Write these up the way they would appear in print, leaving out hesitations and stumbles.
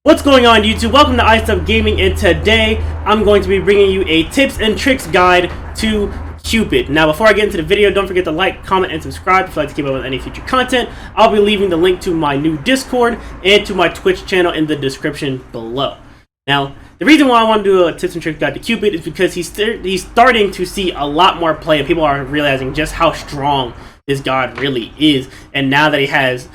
What's going on, YouTube? Welcome to iStuff Gaming, and today I'm going to be bringing you a tips and tricks guide to Cupid. Now, before I get into the video, don't forget to like, comment, and subscribe if you'd like to keep up with any future content. I'll be leaving the link to my new Discord and to my Twitch channel in the description below. Now, the reason why I want to do a tips and tricks guide to Cupid is because he's starting to see a lot more play, and people are realizing just how strong this god really is. And now that he has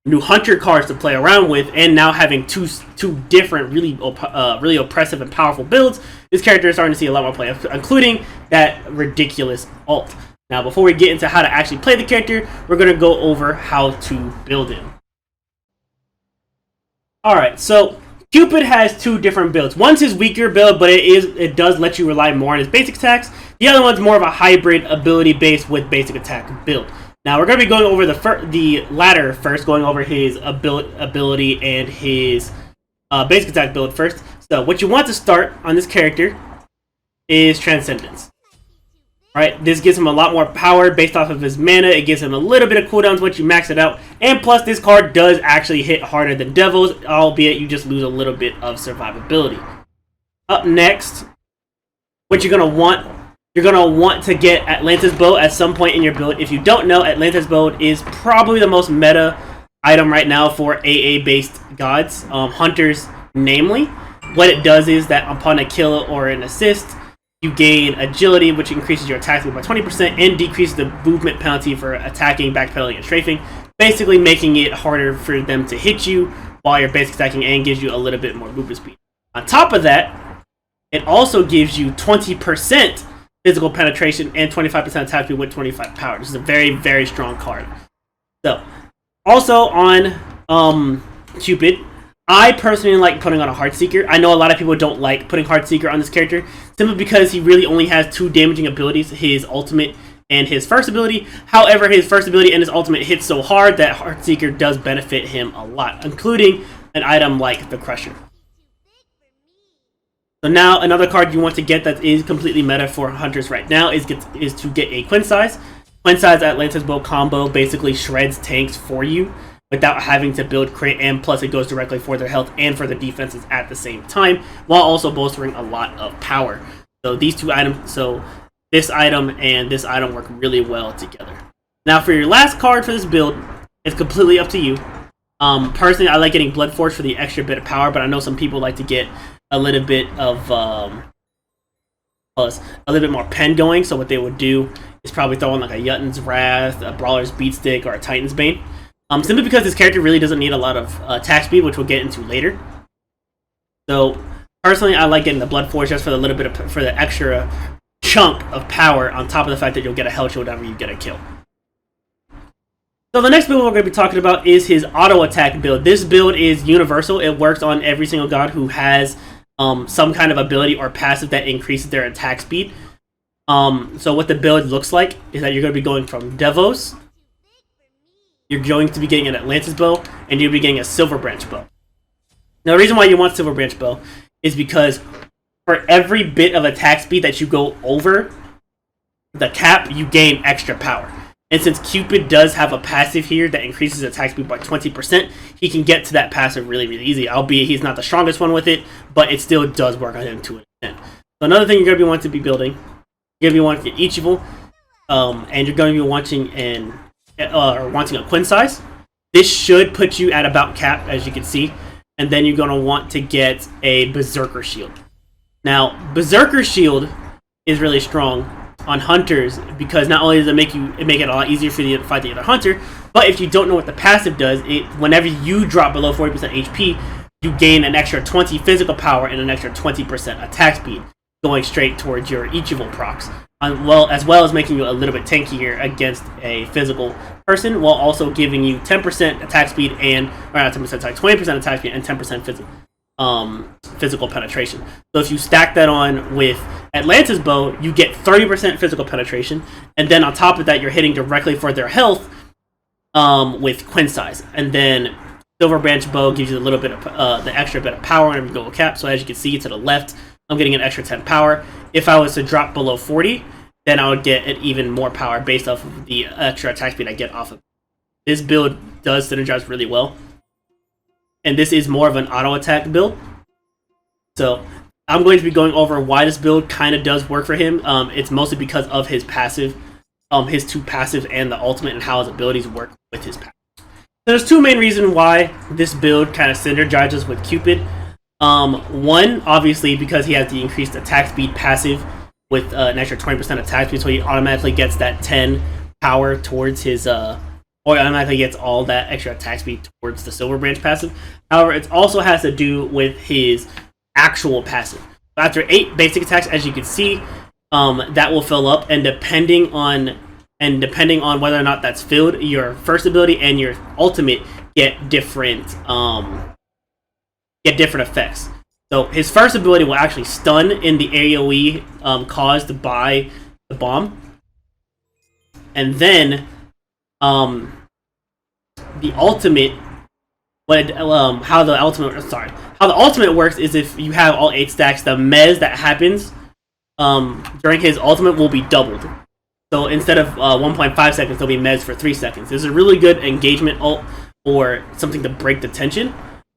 new hunter cards to play around with, and now having two different really oppressive and powerful builds, this character is starting to see a lot more play, including that ridiculous ult. Now, before we get into how to actually play the character, we're going to go over how to build him. Alright, so Cupid has two different builds. One's his weaker build, but it does let you rely more on his basic attacks. The other one's more of a hybrid ability base with basic attack build. Now, we're going to be going over the latter first, going over his ability and his basic attack build first. So, what you want to start on this character is Transcendence. Right? This gives him a lot more power based off of his mana. It gives him a little bit of cooldowns once you max it out. And plus, this card does actually hit harder than Devils, albeit you just lose a little bit of survivability. Up next, what you're going to want to get Atlantis Bow at some point in your build. If you don't know, Atlantis Bow is probably the most meta item right now for AA-based gods, hunters namely. What it does is that upon a kill or an assist, you gain agility, which increases your attack speed by 20% and decreases the movement penalty for attacking, backpedaling, and strafing, basically making it harder for them to hit you while you're basic attacking, and gives you a little bit more movement speed. On top of that, it also gives you 20% physical penetration and 25% attack speed with 25 power. This is a very, very strong card. So, also on Cupid, I personally like putting on a Heartseeker. I know a lot of people don't like putting Heartseeker on this character, simply because he really only has two damaging abilities, his ultimate and his first ability. However, his first ability and his ultimate hit so hard that Heartseeker does benefit him a lot, including an item like the Crusher. So now, another card you want to get that is completely meta for hunters right now is to get a Quinn Size. Quinn Size Atlantis Bow combo basically shreds tanks for you without having to build crit, and plus it goes directly for their health and for the defenses at the same time, while also bolstering a lot of power. So these two items, so this item and this item work really well together. Now, for your last card for this build, it's completely up to you. Personally, I like getting Blood Force for the extra bit of power, but I know some people like to get a little bit of a little bit more pen going. So what they would do is probably throw in like a Jotun's Wrath, a Brawler's Beatstick, or a Titan's Bane. Simply because this character really doesn't need a lot of attack speed, which we'll get into later. So personally, I like getting the Blood Force just for the little bit for the extra chunk of power, on top of the fact that you'll get a health shield whenever you get a kill. So the next build we're going to be talking about is his auto attack build. This build is universal. It works on every single god who has some kind of ability or passive that increases their attack speed. So what the build looks like is that you're going to be going from Devos, you're going to be getting an Atlantis Bow, and you'll be getting a Silver Branch Bow. Now, the reason why you want Silver Branch Bow is because for every bit of attack speed that you go over the cap, you gain extra power. And since Cupid does have a passive here that increases attack speed by 20%, he can get to that passive really, really easy. Albeit he's not the strongest one with it, but it still does work on him to an extent. So another thing you're going to be wanting to be building, you're going to be wanting to get Ichival, and you're going to be wanting a Quinn Size. This should put you at about cap, as you can see. And then you're going to want to get a Berserker Shield. Now, Berserker Shield is really strong on hunters because not only does it make it a lot easier for you to fight the other hunter, but if you don't know what the passive does, whenever you drop below 40% HP, you gain an extra 20 physical power and an extra 20% attack speed, going straight towards your Ichival procs, as well as making you a little bit tankier against a physical person, while also giving you 10% attack speed and, or not 10%, sorry, 20% attack speed and 10% physical penetration. So if you stack that on with Atlantis Bow, you get 30% physical penetration, and then on top of that, you're hitting directly for their health with Quinn Size. And then Silver Branch Bow gives you a little bit of the extra bit of power whenever you go cap. So as you can see to the left, I'm getting an extra 10 power. If I was to drop below 40, then I would get even more power based off of the extra attack speed I get off of. This build does synergize really well. and this is more of an auto attack build. So I'm going to be going over why this build kind of does work for him. It's mostly because of his passive, his 2 passives and the ultimate, and how his abilities work with his passive. There's 2 main reasons why this build kind of synergizes with Cupid. One, obviously, because he has the increased attack speed passive with an extra 20% attack speed, so he automatically gets that 10 power towards his, or automatically gets all that extra attack speed towards the Silver Branch passive. However, it also has to do with his actual passive. After 8 basic attacks, as you can see, that will fill up, and depending on whether or not that's filled, your first ability and your ultimate get different effects. So his first ability will actually stun in the AoE caused by the bomb, and then the ultimate. How the ultimate works is if you have all 8 stacks, the mez that happens during his ultimate will be doubled. So instead of 1.5 seconds, they'll be mez for 3 seconds. This is a really good engagement ult or something to break the tension.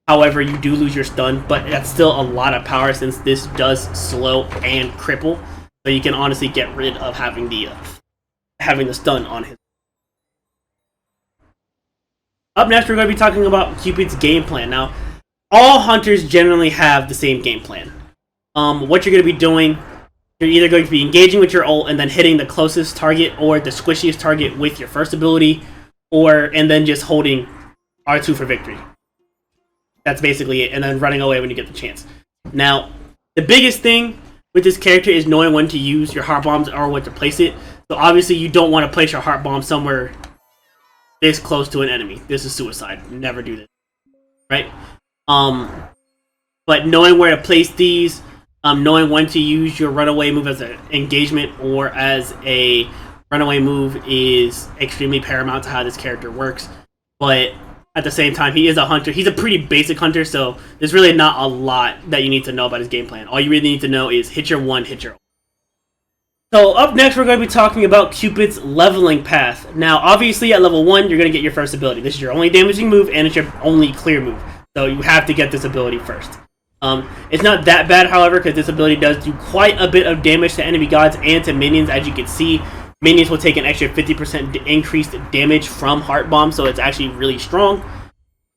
However, you do lose your stun, but that's still a lot of power since this does slow and cripple. So you can honestly get rid of having the stun on his. Up next, we're going to be talking about Cupid's game plan. Now, all hunters generally have the same game plan. What you're going to be doing, you're either going to be engaging with your ult and then hitting the closest target or the squishiest target with your first ability, and then just holding R2 for victory. That's basically it, and then running away when you get the chance. Now, the biggest thing with this character is knowing when to use your heart bombs or when to place it. So obviously, you don't want to place your heart bomb somewhere this close to an enemy. This is suicide. Never do this, right? But knowing where to place these, knowing when to use your runaway move as an engagement or as a runaway move is extremely paramount to how this character works. But at the same time, he is a hunter. He's a pretty basic hunter, so there's really not a lot that you need to know about his game plan. All you really need to know is hit your 1, hit your 0. So up next, we're going to be talking about Cupid's leveling path. Now, obviously, at level 1, you're going to get your first ability. This is your only damaging move, and it's your only clear move. So you have to get this ability first. It's not that bad, however, because this ability does do quite a bit of damage to enemy gods and to minions. As you can see, minions will take an extra 50% increased damage from heart bomb, so it's actually really strong.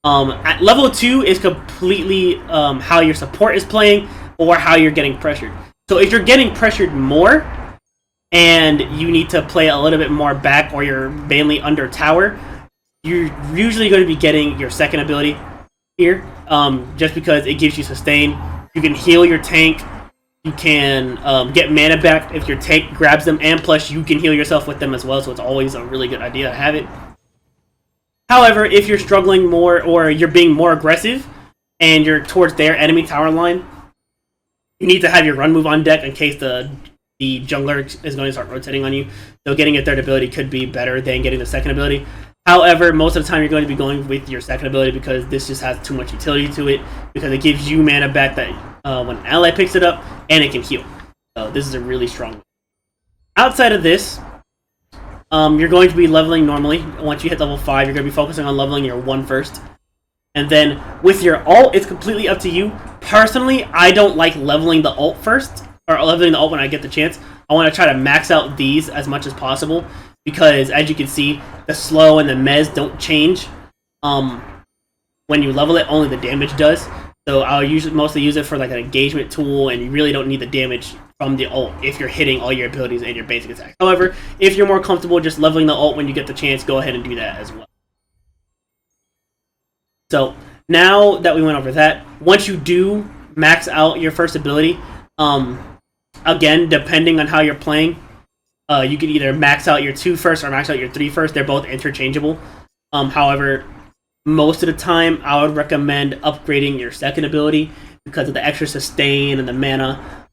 At level 2 is completely how your support is playing or how you're getting pressured. So if you're getting pressured more, and you need to play a little bit more back or you're mainly under tower, you're usually going to be getting your second ability here, just because it gives you sustain. You can heal your tank, you can get mana back if your tank grabs them, and plus you can heal yourself with them as well, so it's always a really good idea to have it. However, if you're struggling more or you're being more aggressive and you're towards their enemy tower line, you need to have your run move on deck in case the jungler is going to start rotating on you. So getting a third ability could be better than getting the second ability. However, most of the time you're going to be going with your second ability because this just has too much utility to it, because it gives you mana back that when an ally picks it up, and it can heal. So this is a really strong one. Outside of this, you're going to be leveling normally. Once you hit level 5, you're going to be focusing on leveling your 1 first. And then with your ult, it's completely up to you. Personally, I don't like leveling the ult first, or leveling the ult when I get the chance. I want to try to max out these as much as possible, because as you can see, the slow and the mez don't change. When you level it, only the damage does. So I'll mostly use it for like an engagement tool, and you really don't need the damage from the ult if you're hitting all your abilities and your basic attacks. However, if you're more comfortable just leveling the ult when you get the chance, go ahead and do that as well. So now that we went over that, once you do max out your first ability, again, depending on how you're playing, you can either max out your 2 first or max out your 3 first. They're both interchangeable. However, most of the time, I would recommend upgrading your second ability because of the extra sustain and the mana.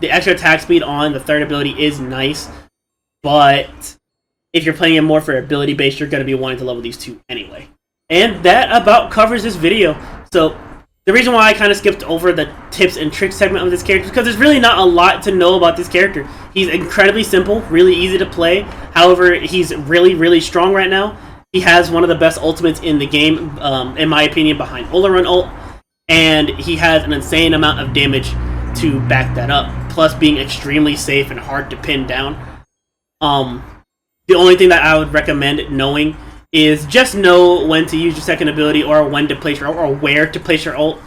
The extra attack speed on the third ability is nice, but if you're playing it more for ability based, you're going to be wanting to level these 2 anyway. And that about covers this video. So the reason why I kind of skipped over the tips and tricks segment of this character is because there's really not a lot to know about this character. He's incredibly simple, really easy to play. However, he's really, really strong right now. He has one of the best ultimates in the game, in my opinion, behind Olaron ult, and he has an insane amount of damage to back that up, plus being extremely safe and hard to pin down. The only thing that I would recommend knowing is just know when to use your second ability, or when to place your ult, or where to place your ult.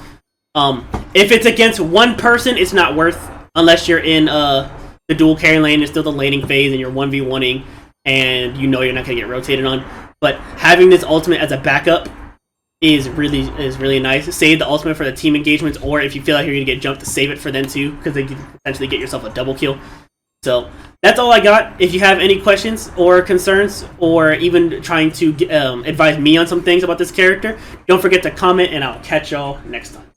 If it's against one person, it's not worth, unless you're in the dual carry lane, it's still the laning phase, and you're 1v1ing, and you know you're not going to get rotated on. But having this ultimate as a backup is really nice. Save the ultimate for the team engagements, or if you feel like you're going to get jumped, to save it for them too, because they can potentially get yourself a double kill. So that's all I got. If you have any questions or concerns, or even trying to advise me on some things about this character, don't forget to comment, and I'll catch y'all next time.